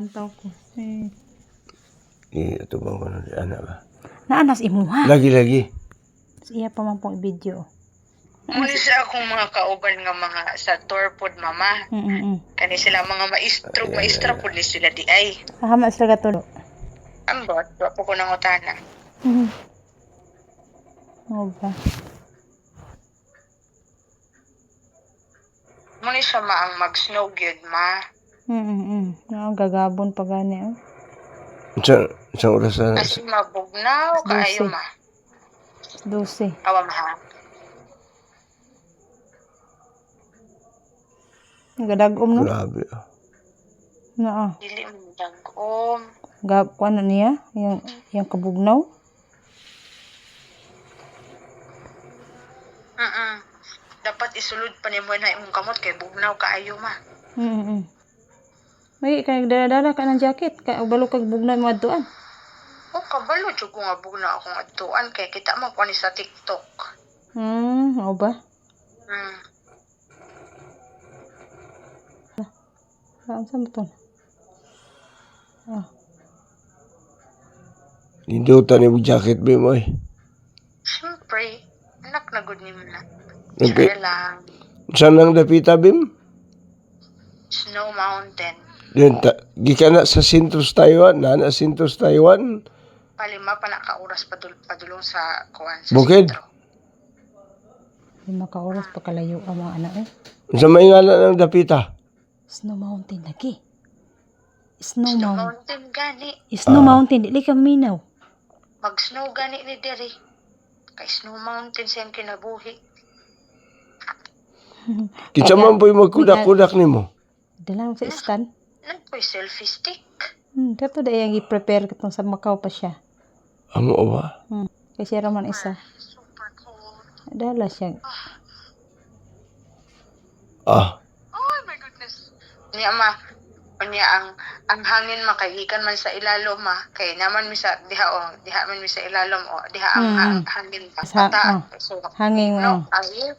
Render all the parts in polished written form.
Antaw ko. Ito bang ko na anak ba? Naanas imuha. Lagi. Iya pa man pong video. Muli sa akong mga kauban nga mga sa torpod mama. Kani sila mga maestra pud ni sila di ay. Hama sila katulo. Ambot, wa po ko nang utana. Oo ba? Muni siya maang mag-snow gyud ma. Gagabon pa gani. Sa oras na. Kasi mabugnaw kaayo ma. 12. Awa ma. Gadagom no? Grabe. Naa. Dili mo dagom. Kuan na niya, yung kabugnaw. Dapat isulod pa nimo na imong kamot kay bugnaw kaayo ma. May kay dala ka ng jacket, kay balo kag bugnaw mo adtuan. O kabalo jud ko nga bugnaw akong adtuan kay kita man ko ni sa TikTok. Oo ba? Saan sa betul? Nindutan ni jacket ba mo eh? Siyempre, anak na good ni mo na. Okay. Siya lang. Saan ang dapita, Bim? Snow Mountain. Gikan na sa Sintos, Taiwan. Na Sintos, Taiwan. Palima pa nakauras padulong sa kuwan sa Bukid? sentro. 5 ka oras pa kalayo ang mga anak eh. Sa may ngalan ng dapita? Snow Mountain lagi. Snow Mountain gani. Snow Mountain, dili ka minaw. Mag-snow gani ni Dere. Kay Snow Mountain siyang kinabuhi. Kitsa man po'y magkudak-kudak ni mo. Dala sa stand. Nagpo'y selfie stick. Dato da yung i-prepare katong sa Macau pa siya. Amo ba? Kasi raman isa. Super cool. Dala siya. Oh my goodness. Niya ma, niya ang hangin makahikan man sa ilalom ma. Kay naman mi sa diha man mi sa ilalom diha ang hangin pata. So, Hanging no, ayun.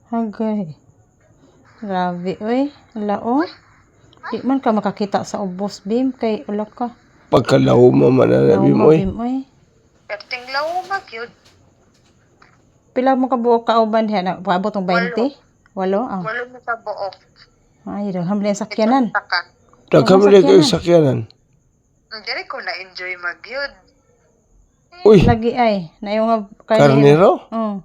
Hagay. Grabe, oy. Lao. Di man ka makakita sa ubos, Bim. Kay ulak ka. Pagkalaw mo mananabi mo eh. Bim, oy. Perting law ma, cute. Pila mo ka buok kauban diha na paabot ng 20? 8? Walo mo ka buok. Ay, dagham din sakyanan. Nagkamali kayo sakyanan. Dire ko na-enjoy mag-yun. Uy, Lagi ay. Na yung karnero? Oo.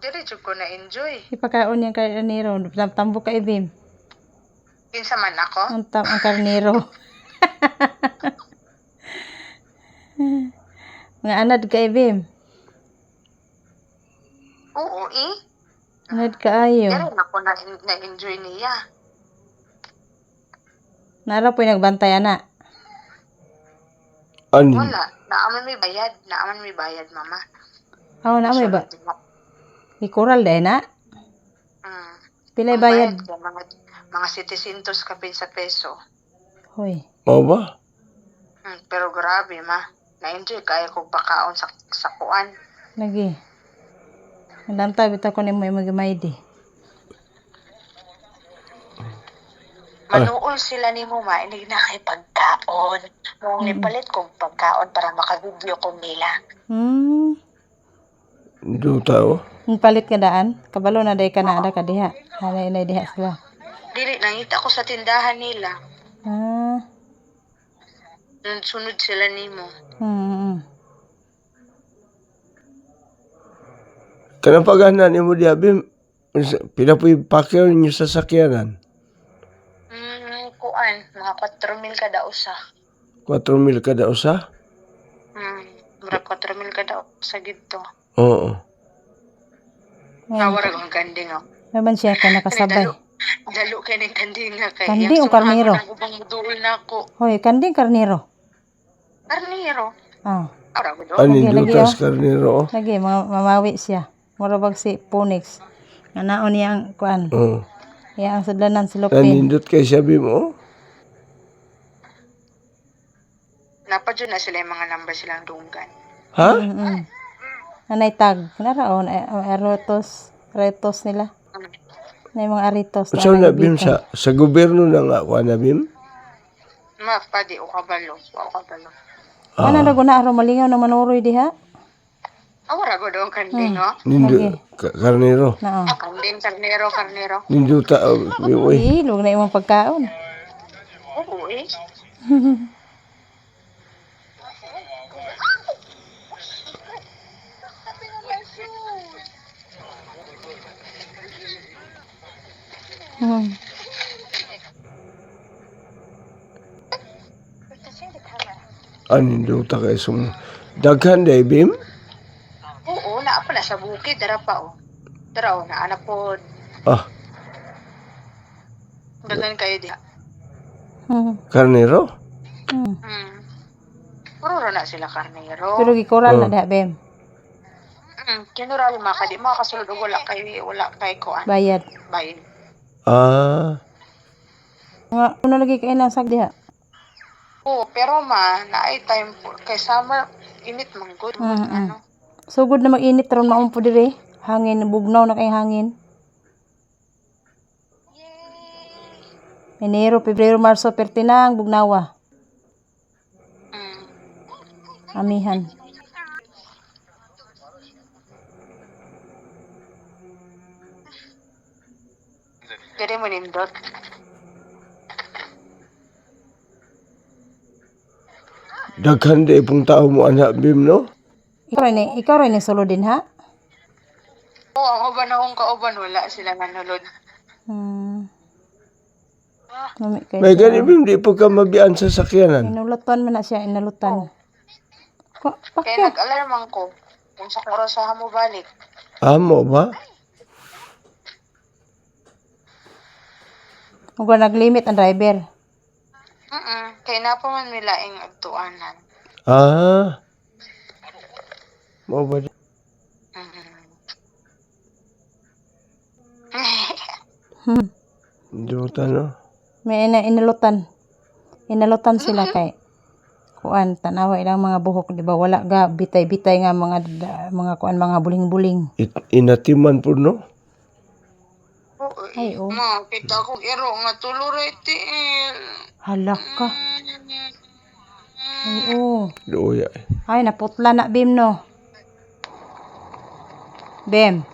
Dire jud ko na-enjoy. Ipakaon yung karnero. Tambo ka ibim. Kinsa man ako? Ang karnero. Nga anad ka ibim. Oo Anad ka ayo. Dire ako na-enjoy niya. Nara po yung nagbantay ana. Ano? Wala. Naaman may bayad, mama. Na may ba? Ikural dahil na? Pilay bayad. Mga 700 kapin sa peso. Hoy. Mo ba? Pero grabe, ma. Na-enjoy kaya kong pakaon sa kuan. Lagi. Nandanta, bita ko ni mo yung mag-may di. Manuol sila ni mo, ma. Hindi na kay pagkaon. Nung nipalit kong pagkaon para makabidyo ko nila. Hindi tao. Palit ka daan? Kabalo na day ka na ada ka diha. Hanay na diha sila. Dili, nangita ko sa tindahan nila. Sunod sila ni mo. Kanang paghanan ni mo diya, Bim. Pila po'y pakyaw ninyo sa sakyanan? Kuan, mga 4,000 kada usa. 4,000 kada usa? Mura 4,000 kada usa gito. Oo. Nawarag ang kanding ako. Naman siya ka nakasabay. Dalo kay ng kanding nga kay. Kanding o karnero? Ubang muduol na ako. Hoy, kanding karnero. Karnero? Ara mo do? Ani Lagi, dutas karnero? Lagi, mamawi siya. Murabag si Punix. Nga naon niya ang kuan. Iya ang sudlanan si Lupin. Nanindot kay siya, Bim, oh? Napadyo na sila yung mga number silang dunggan. Ha? Nanay tag. Naraon, retos nila. Na yung mga aritos. So na, Bim, sa gobyerno na nga, kuha na, Bim? Mapadi o kabalo. O kabalo. Ano na guna araw malingaw na manuroy diha? Awara ko doon kanding, no? Nindo, Lagi. karnero. Na. Kanding, karnero. Nindo ta, uy. Ilog na imong pagkaon. Oo, eh. Hmm. Nindo ta kay sum. Daghan day, Bim? Oo, naa pa na sa bukid. Dara pa, oh. Dara, oh, naana po. Ah, Dagan kayo diha. karnero? Hmm. Puro na sila karnero. Pero gikural na diha, Bem. Kinural maka di makasulod og wala kay kuan. Bayad. Bayad. Nga, ano lagi kayo nasag diha? Oo, pero naay time po. Kay summer, init man good. Ano? So good na mag-init ron maumpo dire. Hangin, bugnaw na kay hangin. Enero, Pebrero, Marso, pertinang bugnawa. Amihan. Gari mo nindot. Daghan day pong tao mo anak, Bim, no? Ikaw rin ni solo din ha? Oo, ang uban akong kauban, wala sila nanulod. Mami kayo May siya. gani, Bim, di po ka mabiyan sa sakyanan. Inulutan man na siya, inalutan. Kaya Pakya. nag-alarman ko. Kung sa oras sa mo balik. Amo ba? Kung nag-limit ang driver. Kaya na pa man nila ang agtuanan. Mo ba? Nindo ta, no? May inalutan. Inalutan sila kay kuan tanawa ilang mga buhok di ba wala ga bitay-bitay nga mga kuan mga buling-buling. Inatiman po, no? Ay, oh. Kita ko iro nga tuloy tiil. Hala ka. Ay, oh. Luya. Ay, naputla na, Bim, no? Bim.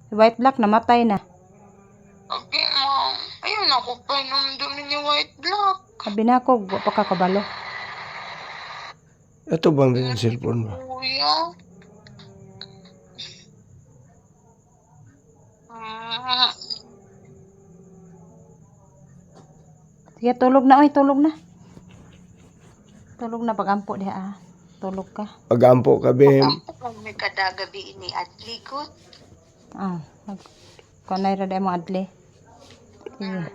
Si White Black namatay na. Okay, ma. Ayun ako pa inom ni White Black. Sabi na ako, wa pa kakabalo. Ito bang rin yung cellphone mo? Kuya. Sige, tulog na, oy, tulog na. Tulog na, pagampo diha, ah. Tulog ka. Pagampo ka, Bim. Kung may kadagabi ini at likod. Kanay ra day mo adli. Sige.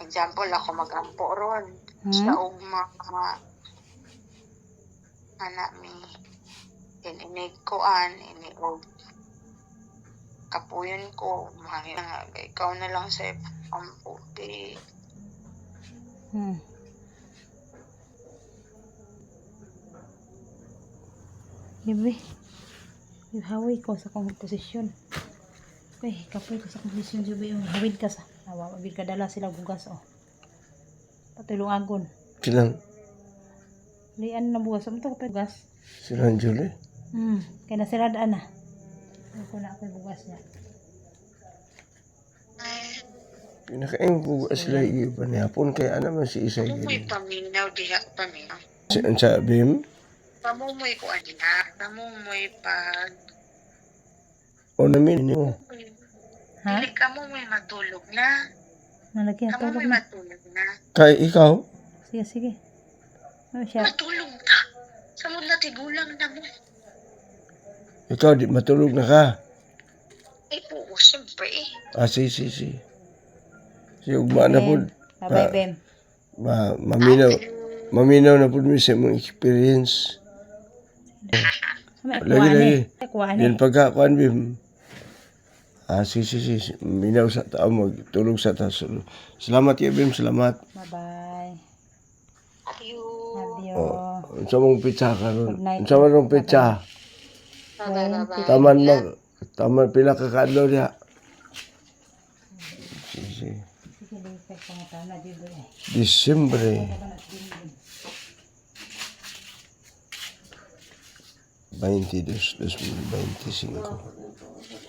Example, ako magampo ron. Sa ugma, anak mi. Ini koan, ini og kapuyon ko. Ikaw na lang sa ampo. Libre. Hawid ko sa kong posisyon. Okay, kapoy ko sa kong posisyon. Libre yung hawid ka sa. Mabid ka dala sila bugas, oh. Patulong agon. Silang, Lian na bugas. Ano ito ka bugas? silang Julie. Kaya nasiradaan na. Ako na ako yung bugas niya. Pinakain ko sila iipan niya. Hapon kaya naman si Isay. May paminaw, diha paminaw. Sa Bim? Pamumoy ko anina. Pamumoy pag... O namin niyo. Ha? Dili ka mo may matulog na. Nalagyan, Ka mo tulog may na. matulog na. Kay ikaw? Sige, sige. Ano siya? Matulog ka. Sa mo na tigulang na mo. Ikaw, di matulog na ka. Ay po, siyempre eh. Si. Si ugma na po. Bye-bye, Bem. Maminaw na po mi sa mong experience. Lagi. Yan pagkakuan, Bim. Si. Minaw sa tao mo. Tulog sa tao. Salamat ya, Bim. Salamat. Bye-bye. Ayun. Love you. Unsa mong pizza ka ron? Good night. Unsa man mong pizza? Bye-bye. Taman pila ka kadlaw diha. Si. Sige, kay pangutana dito eh. Disyembre 22, 2025.